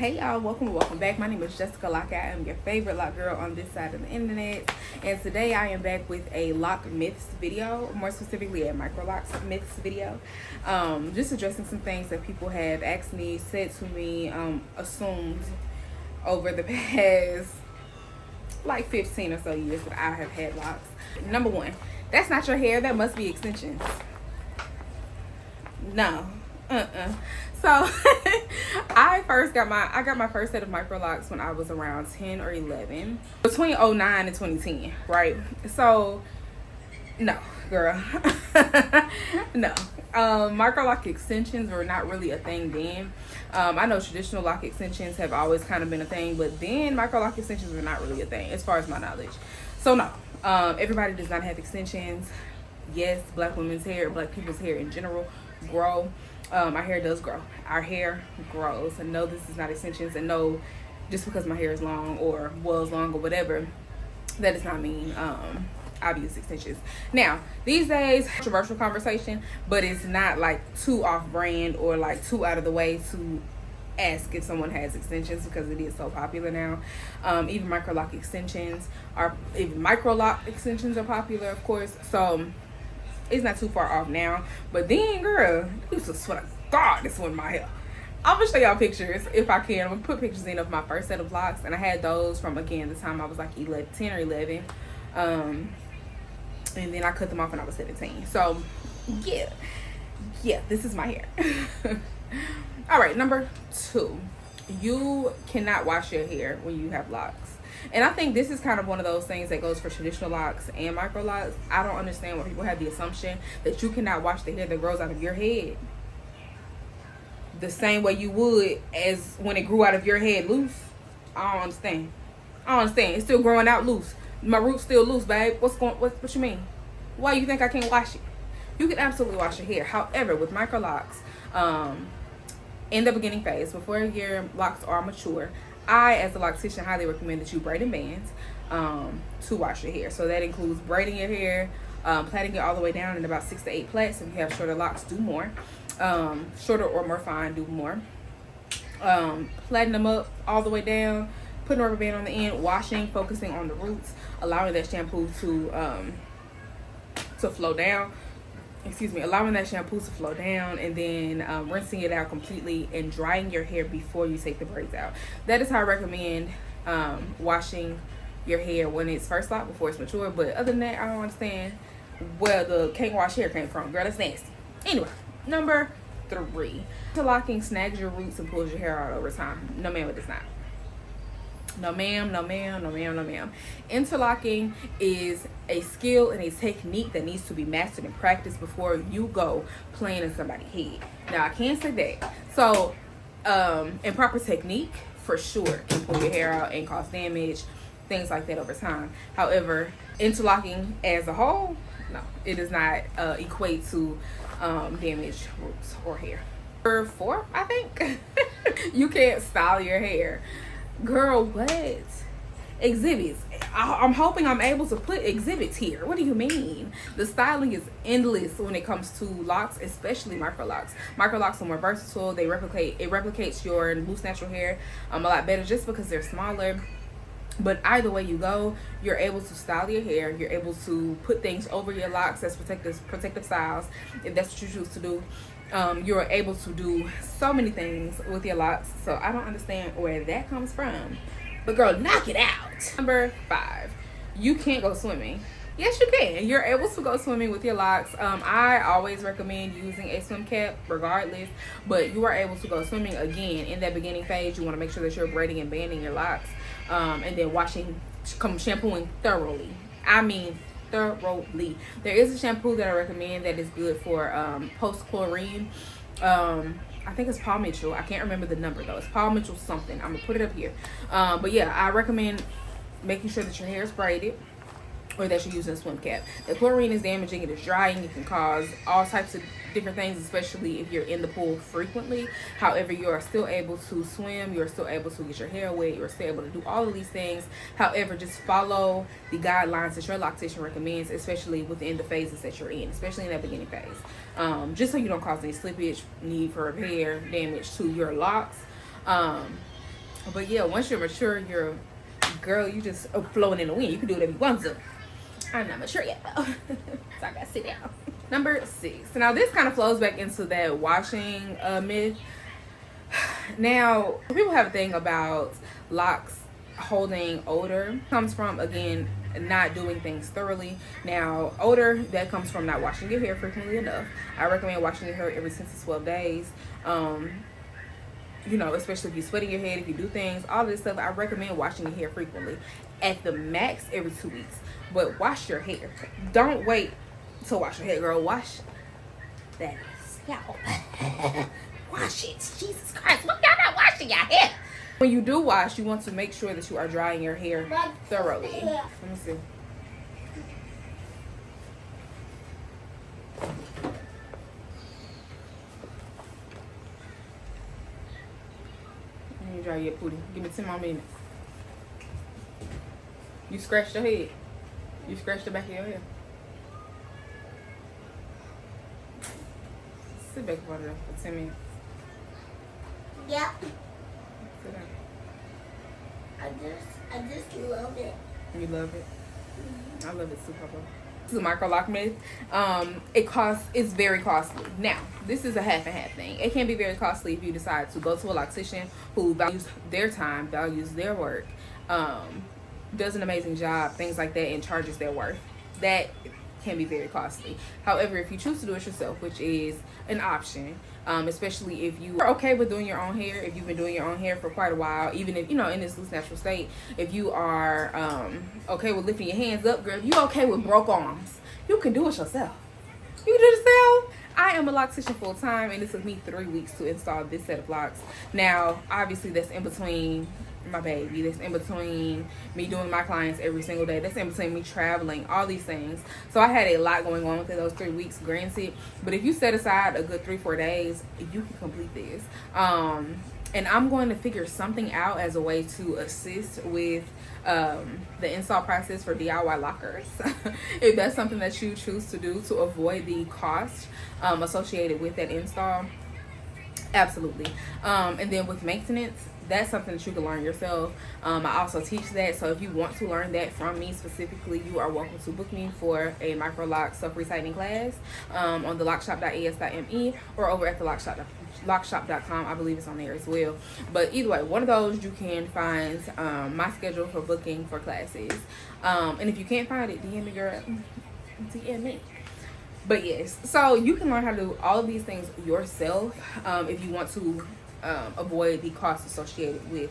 Hey y'all, welcome back. My name is Jessika.lockett. I am your favorite lock girl on this side of the internet, and today I am back with a lock myths video, more specifically a Microloc myths video. Just addressing some things that people have asked me, said to me, assumed over the past like 15 or so years that I have had locks. Number one, that's not your hair, that must be extensions. No. So I got my first set of Microlocs when I was around 10 or 11, between 09 and 2010, right? So no, girl. No. Microloc extensions were not really a thing then. I know traditional lock extensions have always kind of been a thing, but then Microloc extensions were not really a thing as far as my knowledge. So no, everybody does not have extensions. Yes, black women's hair, black people's hair in general grow. Our hair does grow. Our hair grows. And no, this is not extensions. And no, just because my hair is long or was long or whatever, that does not mean I've used extensions. Now, these days, controversial conversation, but it's not like too off brand or like too out of the way to ask if someone has extensions, because it is so popular now. Even Microloc extensions are popular, of course. So it's not too far off now. But then, girl, I used to swear to God, this was my hair. I'm gonna show y'all pictures if I can. I'm gonna put pictures in of my first set of locks, and I had those from, again, the time I was like 10 or 11. And then I cut them off when I was 17. So yeah, this is my hair. All right, number two, you cannot wash your hair when you have locks. And I think this is kind of one of those things that goes for traditional locks and Microlocs. I don't understand why people have the assumption that you cannot wash the hair that grows out of your head the same way you would as when it grew out of your head loose. I don't understand. It's still growing out loose. My root's still loose, babe. What you mean? Why you think I can't wash it? You can absolutely wash your hair. However, with Microlocs, in the beginning phase, before your locks are mature, I, as a loctician, highly recommend that you braid in bands to wash your hair. So that includes braiding your hair, plaiting it all the way down in about 6 to 8 plaits. If you have shorter locks, do more. Shorter or more fine, do more. Plaiting them up all the way down, putting a rubber band on the end, washing, focusing on the roots, allowing that shampoo to flow down. Allowing that shampoo to flow down, and then rinsing it out completely and drying your hair before you take the braids out. That is how I recommend washing your hair when it's first locked, before it's mature. But other than that, I don't understand where the can't wash hair came from. Girl, that's nasty. Anyway, number three, interlocking snags your roots and pulls your hair out over time. No, ma'am, it does not. No ma'am, no ma'am, no ma'am, no ma'am. Interlocking is a skill and a technique that needs to be mastered and practiced before you go playing in somebody's head. Now, I can't say that. So, improper technique, for sure, can pull your hair out and cause damage, things like that over time. However, interlocking as a whole, no, it does not equate to damaged roots or hair. Number four, I think, you can't style your hair. Girl, what? Exhibits. I'm hoping I'm able to put exhibits here. What do you mean? The styling is endless when it comes to locks, especially Microlocs. Microlocs are more versatile. It replicates your loose natural hair a lot better just because they're smaller. But either way you go, you're able to style your hair. You're able to put things over your locks as protective styles, if that's what you choose to do. You're able to do so many things with your locks. So I don't understand where that comes from. But girl, knock it out. Number five, you can't go swimming. Yes, you can. You're able to go swimming with your locks. I always recommend using a swim cap regardless, but you are able to go swimming. Again, in that beginning phase, you want to make sure that you're braiding and banding your locks, and then shampooing thoroughly. I mean thoroughly. There is a shampoo that I recommend that is good for post-chlorine. I think it's Paul Mitchell. I can't remember the number though. It's Paul Mitchell something. I'm gonna put it up here. But yeah, I recommend making sure that your hair is braided, or that you're using a swim cap. The chlorine is damaging, it is drying, it can cause all types of different things, especially if you're in the pool frequently. However, you are still able to swim, you're still able to get your hair wet, you're still able to do all of these things. However, just follow the guidelines that your loctician recommends, especially within the phases that you're in, especially in that beginning phase. Just so you don't cause any slippage, need for repair, damage to your locks. But yeah, once you're mature, you're a girl, you just flowing in the wind. You can do whatever you want to. I'm not mature yet though. So I gotta sit down. Number 6. Now this kind of flows back into that washing myth. Now, people have a thing about locks holding odor. Comes from, again, not doing things thoroughly. Now, odor, that comes from not washing your hair frequently enough. I recommend washing your hair every 6 to 12 days. You know, especially if you sweat in your head, if you do things, all this stuff, I recommend washing your hair frequently. At the max, every 2 weeks. But wash your hair. Don't wait to wash your hair, girl. Wash that scalp. Wash it. Jesus Christ. Look, y'all not washing your hair. When you do wash, you want to make sure that you are drying your hair thoroughly. Let me see. Let me dry your booty. Give me 10 more minutes. You scratched your head. You scratched the back of your head. Sit back over there for 10 minutes. Yeah. Sit down. I just love it. You love it? Mm-hmm. I love it too, Papa. This is a Microloc myth. It's very costly. Now, this is a half and half thing. It can be very costly if you decide to go to a loctician who values their time, values their work, does an amazing job, things like that, and charges their worth. That can be very costly. However, if you choose to do it yourself, which is an option, especially if you are okay with doing your own hair, if you've been doing your own hair for quite a while, even if, you know, in this loose natural state, if you are okay with lifting your hands up, girl, if you okay with broke arms, you can do it yourself. You can do it yourself. I am a loctician full time, and it took me 3 weeks to install this set of locks. Now, obviously, that's in between my baby, that's in between me doing my clients every single day, that's in between me traveling, all these things. So I had a lot going on within those 3 weeks, granted, but if you set aside a good 3-4 days, you can complete this. And I'm going to figure something out as a way to assist with the install process for DIY lockers. If that's something that you choose to do to avoid the cost associated with that install, absolutely. And then with maintenance, that's something that you can learn yourself. I also teach that, so if you want to learn that from me specifically, you are welcome to book me for a Microloc self-reciting class on the lockshopp.es.me or over at the lockshopp.com. I believe it's on there as well. But either way, one of those, you can find my schedule for booking for classes. And if you can't find it, DM me, girl. DM me. But yes, so you can learn how to do all of these things yourself if you want to avoid the costs associated with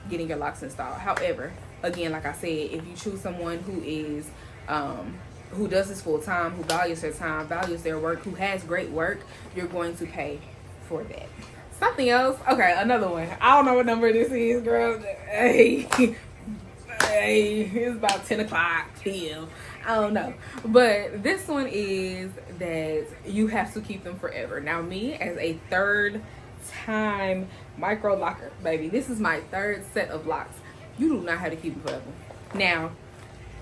getting your locks installed. However, again, like I said, if you choose someone who is who does this full time, who values their time, values their work, who has great work, you're going to pay for that. Something else. Okay, another one. I don't know what number this is, girl. Hey, it's about 10 o'clock p.m. I don't know, but this one is that you have to keep them forever. Now, me as a third time micro locker baby, this is my 3rd set of locks. You do not have to keep them forever. Now,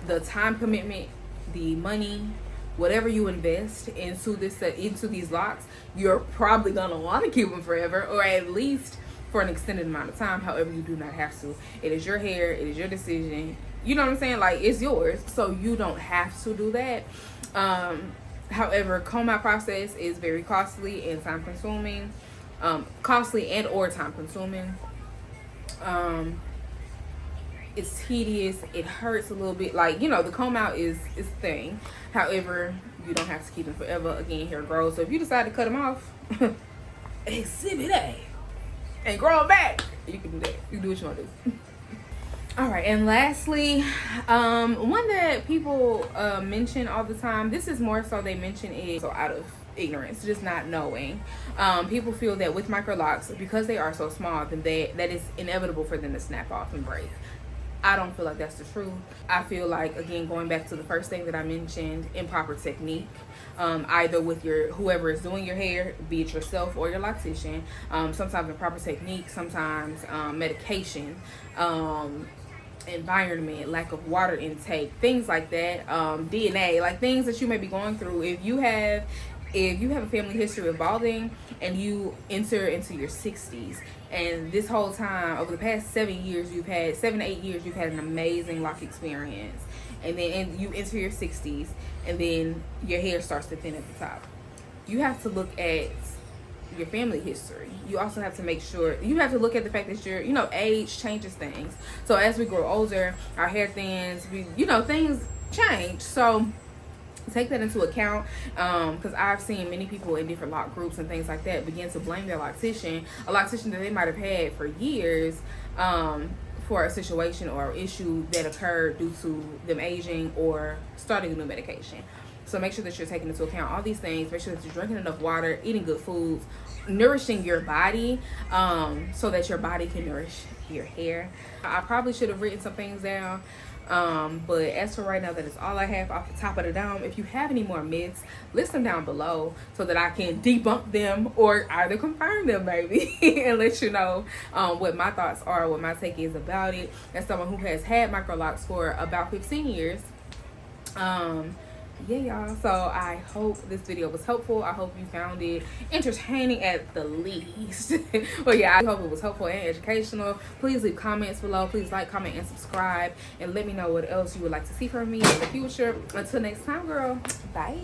the time commitment, the money, whatever you invest into these locks, you're probably gonna want to keep them forever, or at least for an extended amount of time. However, you do not have to. It is your hair, it is your decision. You know what I'm saying? Like, it's yours, so you don't have to do that. However, comb out process is very costly and time consuming. Costly and or time consuming. It's tedious. It hurts a little bit. Like, you know, the comb out is a thing. However, you don't have to keep them forever. Again, hair grows. So if you decide to cut them off, exhibit A, and grow them back, you can do that. You can do what you want to do. All right, and lastly, one that people mention all the time, this is more so they mention it so out of ignorance, just not knowing. People feel that with Microlocs, because they are so small, then that is inevitable for them to snap off and break. I don't feel like that's the truth. I feel like, again, going back to the first thing that I mentioned, improper technique, either with whoever is doing your hair, be it yourself or your loctician, sometimes improper technique, sometimes medication, environment, lack of water intake, things like that, DNA, like things that you may be going through. If you have if you have a family history of balding and you enter into your 60s, and this whole time over the past 7 to 8 years you've had an amazing lock experience, and then you enter your 60s and then your hair starts to thin at the top, you have to look at your family history. You also have to make sure, you have to look at the fact that age changes things. So as we grow older, our hair thins, things change. So take that into account, because I've seen many people in different lock groups and things like that begin to blame their loctician, a loctician that they might have had for years, for a situation or issue that occurred due to them aging or starting a new medication. So make sure that you're taking into account all these things. Make sure that you're drinking enough water, eating good foods, nourishing your body, so that your body can nourish your hair. I probably should have written some things down, but as for right now, that is all I have off the top of the dome. If you have any more myths, list them down below so that I can debunk them or either confirm them, maybe, and let you know what my thoughts are, what my take is about it, as someone who has had microlocs for about 15 years. Yeah, y'all, so I hope this video was helpful. I hope you found it entertaining at the least. But yeah, I hope it was helpful and educational. Please leave comments below. Please like, comment, and subscribe, and let me know what else you would like to see from me in the future. Until next time, girl, bye.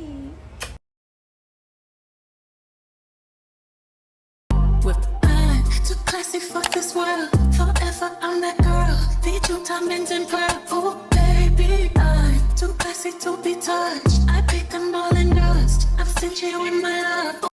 Too classy for this world. Forever I'm that girl. Feed you diamonds and pearl. Oh baby, I'm too classy to be touched. I pick them all in dust. I'm stingy with my love.